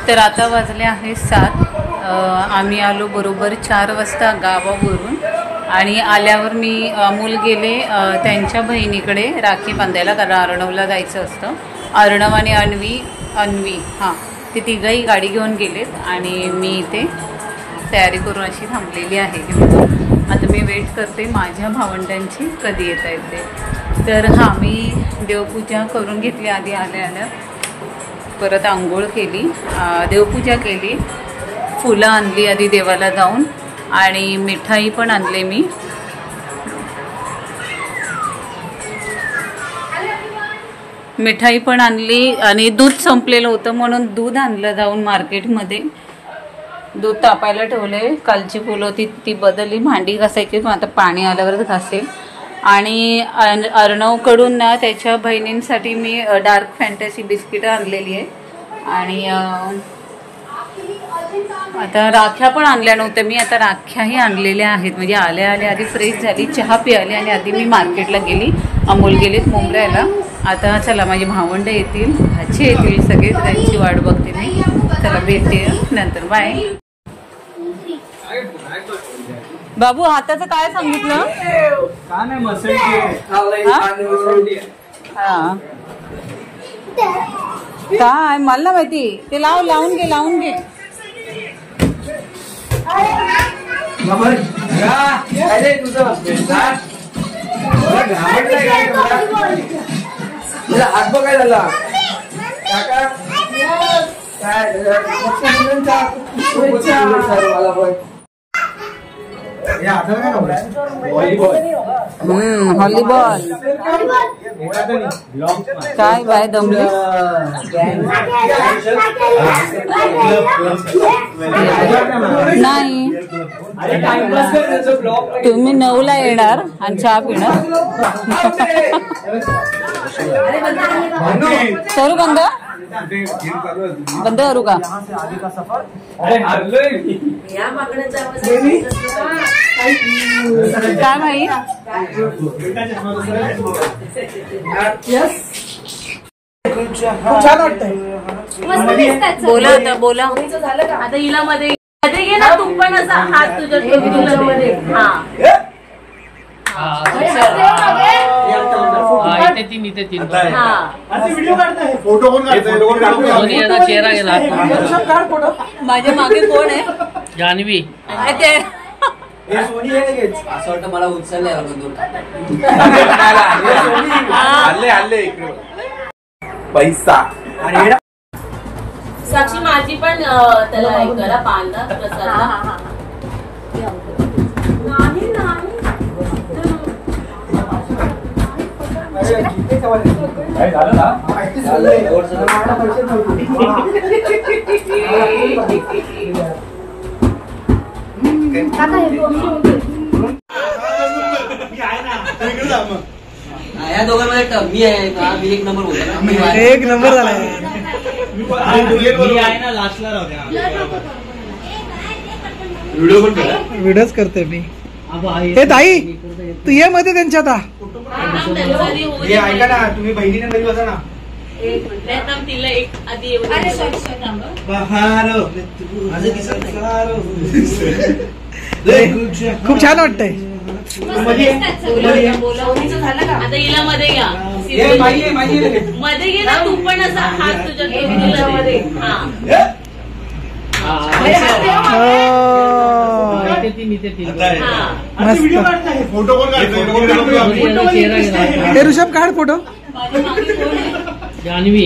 तर आता वाजले आहे 7. आम्ही आलो बरोबर 4 वाजता गावावरून आणि आल्यावर मी अमोल गेले त्यांच्या बहिणीकडे राखी बांधायला, कारण अर्णवला जायचं असतं. अर्णव आणि अन्वी हां, ते तिघंही गाडी घेऊन गेलेत आणि मी इथे तयारी करून अशी थांबलेली आहे. आता मी वेट करते माझ्या भावंडांची कधी येता येते. तर हां, मी देवपूजा करून घेतली आधी आल्या. परत आंघोळ केली, देवपूजा केली, फुलं आणली आधी देवाला जाऊन आणि मिठाई पण आणले. मी मिठाई पण आणली आणि दूध संपलेलं होतं म्हणून दूध आणलं जाऊन मार्केटमध्ये. दूध तापायला ठेवले. कालची फुलं होती ती बदलली, भांडी घासायची, मग आता पाणी आल्यावरच घासेल. आणि अर्णवकडून ना त्याच्या बहिणींसाठी मी डार्क फॅन्टसी बिस्किटं आणलेली आहे. आणि आता राख्या पण आणल्या नव्हत्या मी, आता राख्याही आणलेल्या आहेत. म्हणजे आल्या आधी फ्रेश झाली, चहा पियाली आणि आधी मी मार्केटला गेली. अमोल गेलेत मुंबईला. आता चला माझी भावंडं येतील, भाचे येतील, सगळे त्यांची वाट बघते मी. चला भेटते नंतर, बाय. बाबू हाताचं काय सांगितलं? हा काय मला माहिती, ते लावून घे. हात बघाय झाला व्हॉलीबॉल काय बाय दमली नाही. तुम्ही 9ला येणार आणि चहा पिणार. करू बंद करू का? काय भाई बोला आता हिला मध्ये घे ना तू पण असा हात तुझ्या मध्ये. चेहरा गेला. माझ्या मागे कोण आहे? जान्हवी. असं वाटतं मला उचलले पैसा. साक्षी माझी पण त्याला एक करा पांढरा प्रसाद. या दोघांमध्ये मी आहे का? मी 1 नंबर बोलतो. 1 नंबर झाला. व्हिडिओच करते मी. हे ताई तू ये मध्ये त्यांच्या आता. ऐका ना, तुम्ही बहिणीने घरी बसा ना. तिला एक आधी खूप छान वाटतंय. आता हिला मध्ये घ्या, मध्ये घे ना तू पण असा हात तुझ्या मध्ये. हे ऋषभ काढ फोटो. जान्हवी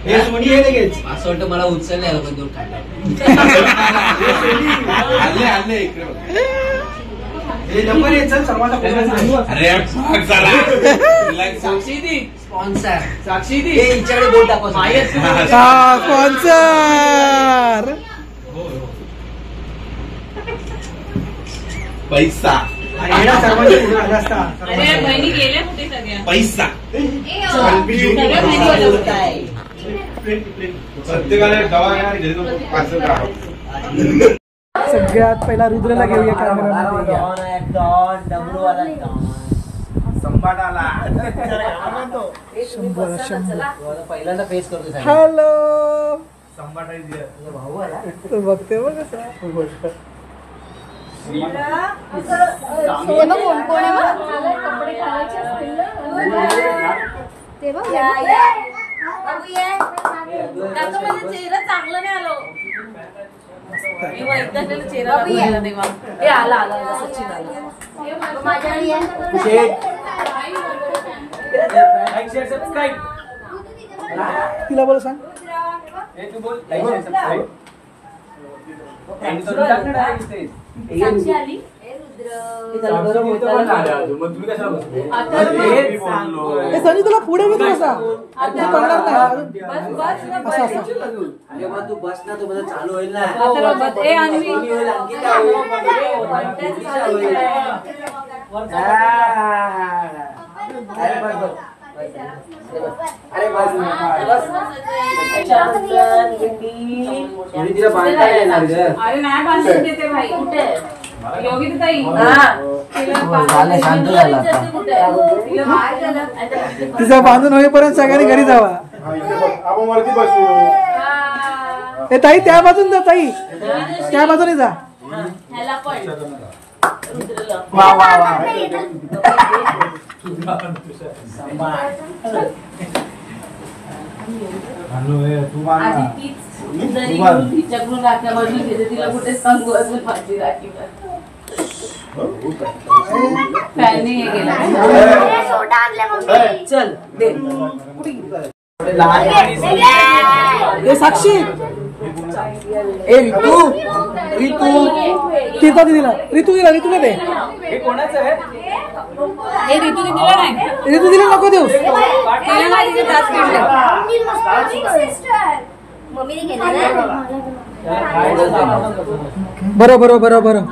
असं वाटतं मला उचलले स्पॉन्सर. साक्षी हिच्याकडे बोल टाकू. स्पॉन्सर पैसा. बहिणी गेल्या कुठे सगळ्या? पैसा. सगळ्यात पहिला रुद्रला घेऊया कॅमेरामध्ये. पहिल्यांदा फेस करतो. हॅलो तो बघते बघ कसं. ते बघ कोण आहे बघ. कपडे घालायचे असतील ना. ते बघ काका माझा चेहरा चांगला नाही आलो. मी वैद्यनाथाला चेहरा दाखवला तेव्हा. हे आला आला सचिन आला. माझ्या तिला बोल सांग. साक्षी आली. हे संजू तुला पुढे मी तुला सांग. तू पडणार नाही असं असं. अरे मग तू बस ना, तू माझं चालू होईल ना. ए अन्वी. होईल, अंकिता होईल. अरे बस बस. अरे बस तिला बांधता येणार ग. अरे नाही बांधून देते भाई. कुठे योगी ताई झालं, शांत झाला आता. तिचा बांधून होईपर्यंत सगळ्यांनी घरी जावा. ए ताई त्या बाजून जा ताई, त्या बाजूने जा. ह्याला पण रुद्रला. वा वा वा. आधी तीच जरी घेऊन तिच्याकडून राख्या बाजून घेते, तिला कुठे सांगू अजून माझी राखी. फॅनने हे गेला. चल दे. ए साक्षी, ए रितू, रितू तिचा दिला ऋतूला दे. हे ऋतू दिला नाही. ऋतू दिला नको देऊ. तिला नाही तिचे तास मम्मीने केलं ना. बरं बरं बरं बरं.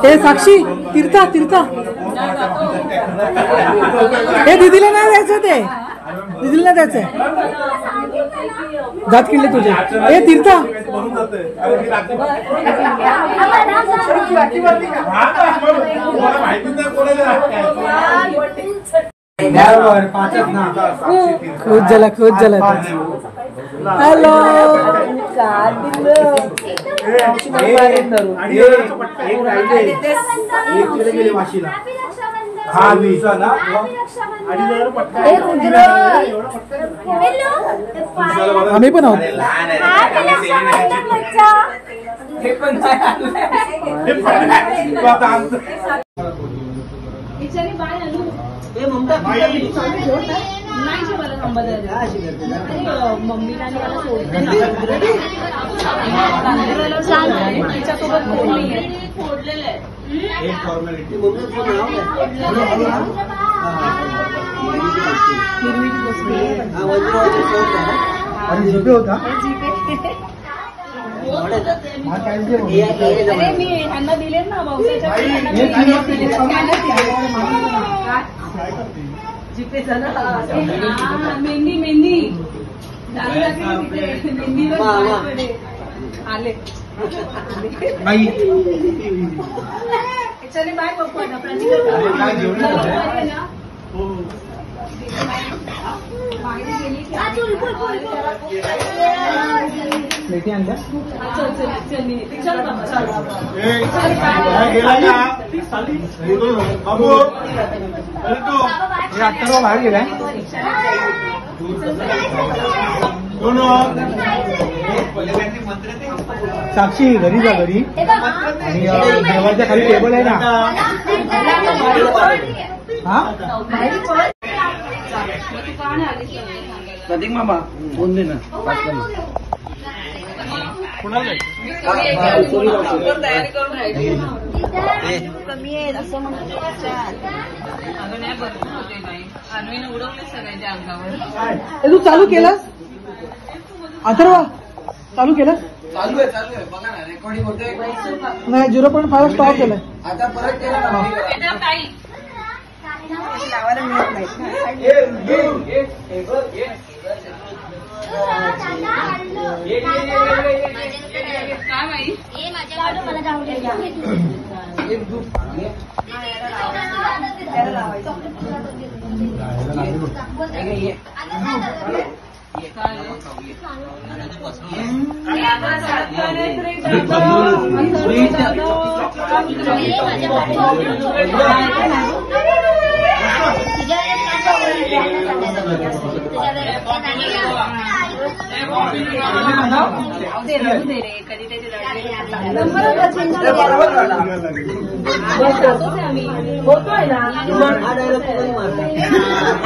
ए साक्षी, तीर्था तीर्था, हे दीदीला नाही द्यायचं, ते दीदीला नाही द्यायचंय. दात किडले तुझे. ए तीर्था, खूप झाला. हॅलो, आम्ही पण आहोत. मम्मीला तिच्यासोबत फोडलेलं आहे. अरे मी यांना दिले ना जीपे मेहंदी मेहंदी आले. बाय बाहेर गेलाय. साक्षी घरी जा, घरी. आणि देवाच्या खाली टेबल आहे ना. हा प्रतीक मामा फोन दे ना. तू चालू केलास अथर्वा? चालू केलं? चालू आहे बघा ना, रेकॉर्डिंग होते. नाही, 0.5 स्टॉप केलाय. आता परत केलं ना.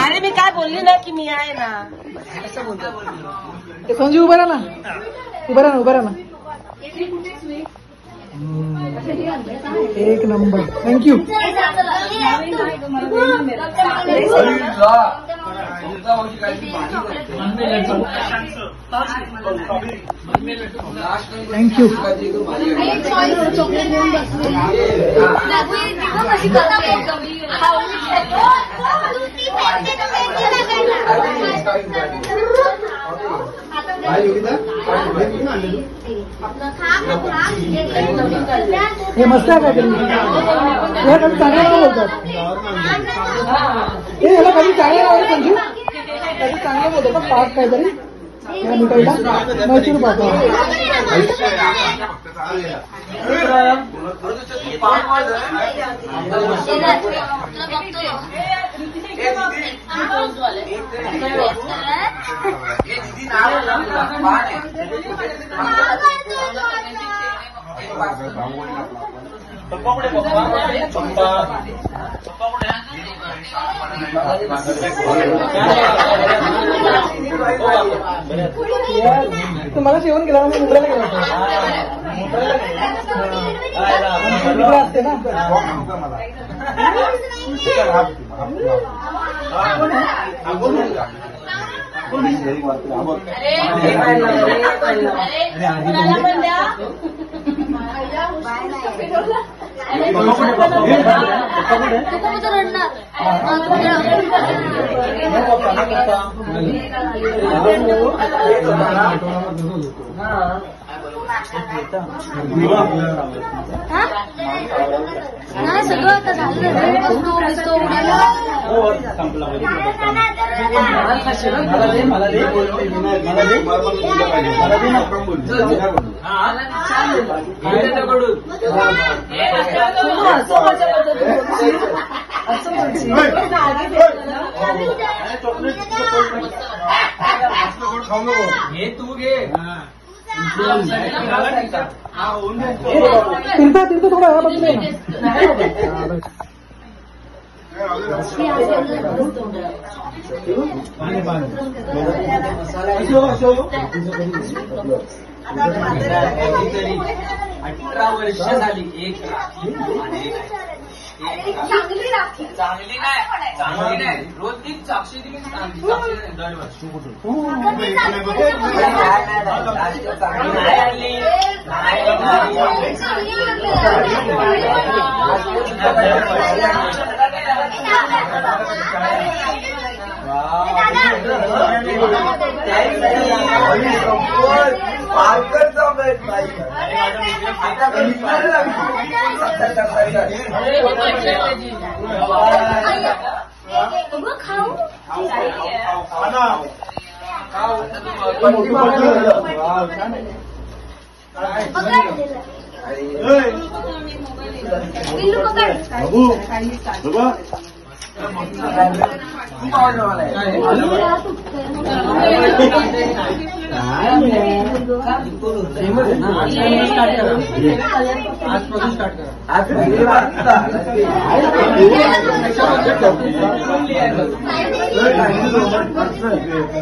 अरे मी काय बोलली ना की मी आहे ना. संजू उभा राहा ना, उभा राहा ना, उभा राहा ना. एक नंबर. थँक्यू. थँक्यू. हे मस्त आहे काहीतरी. हे कधी चांगलं नाव बोलतात. हे याला कधी चांगलं नाव आहे संजू, कधी चांगलं बोलतो का पाक काहीतरी या मिठाईला मैसूर पाक. तुम्हाला जेवण केलं मी मुंबईला गेलो होतो. तिकडे असते ना. नाही सगळं आता झालं. तू घे. तिरता थोडा हा बघले ना. अठरा वर्ष झाली. एक चांगली राखी. चांगली नाही रोज ती साक्षी दिली दरवर्षी.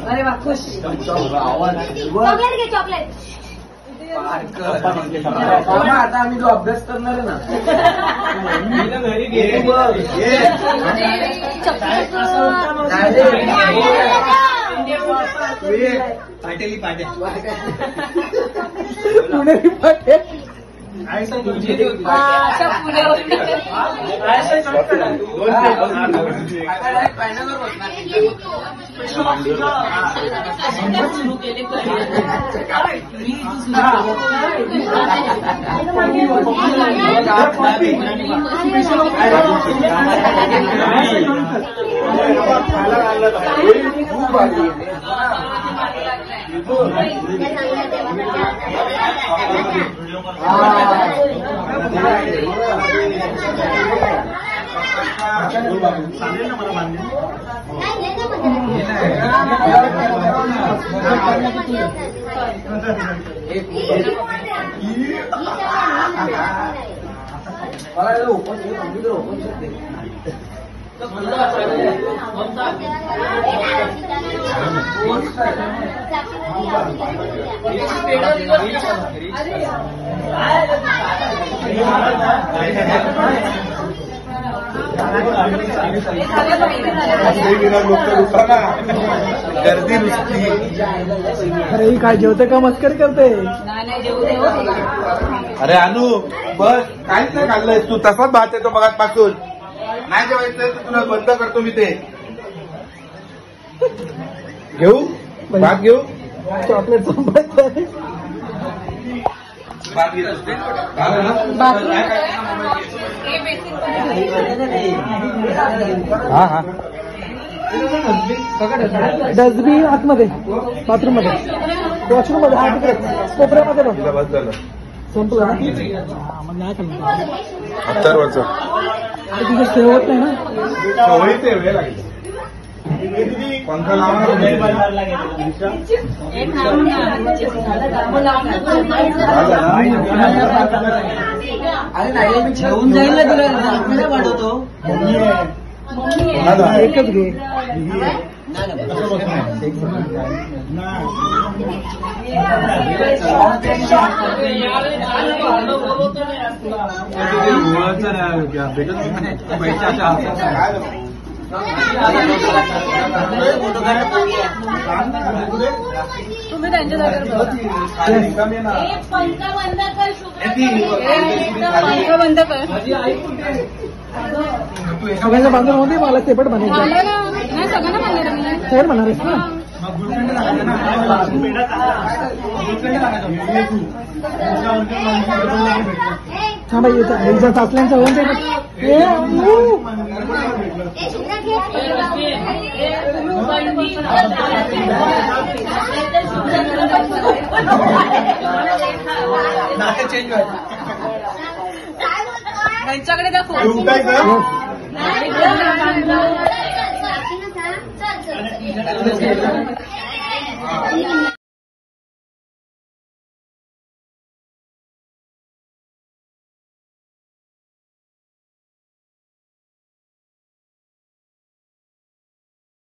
अरे वा खुश. चॉकलेट घे चॉकलेट. आता आम्ही जो अभ्यास करणार आहे ना घरी पाटेली पाट्या पुणेरी पाटे चॉकलेट गर्दी नुसती. अरे ही काय जेवते का मस्करी करते. अरे अनु बस काहीच नाही खाल्लंय तू, तसाच भात येतो मगाचपासून. नाही जेवायचं तर तुला बंद करतो मी ते. घेऊ भात घेऊ. चॉकलेट संपायचं. भात घेत असते झालं ना. हा हा डस्टबिन आतमध्ये बाथरूम मध्ये वॉशरूम मध्ये हा तिकडे कोपऱ्यामध्ये बघ. तुला बस झालं संपलं ना. मग नाही खाल्लं. अत्तरवरचं तुझं सेव होत नाही ना. सवयी ते वेळ लागेल. पंखा लावून ठेवून जाईल ना तुला वाढवतो. एकच घे. तुम्ही त्यांच्या जागेवर पंखा बंद कर. पंखा बंद कर. सगळ्यांना बांधून होते. मला सेपरेट बनायचं. सगळ्यांना बांधलं. सेपरेट बनणार आहेस ना. हा बाई एकदा सासल्यांचं होऊन जाईल. त्यांच्याकडे दाखव. Thank you.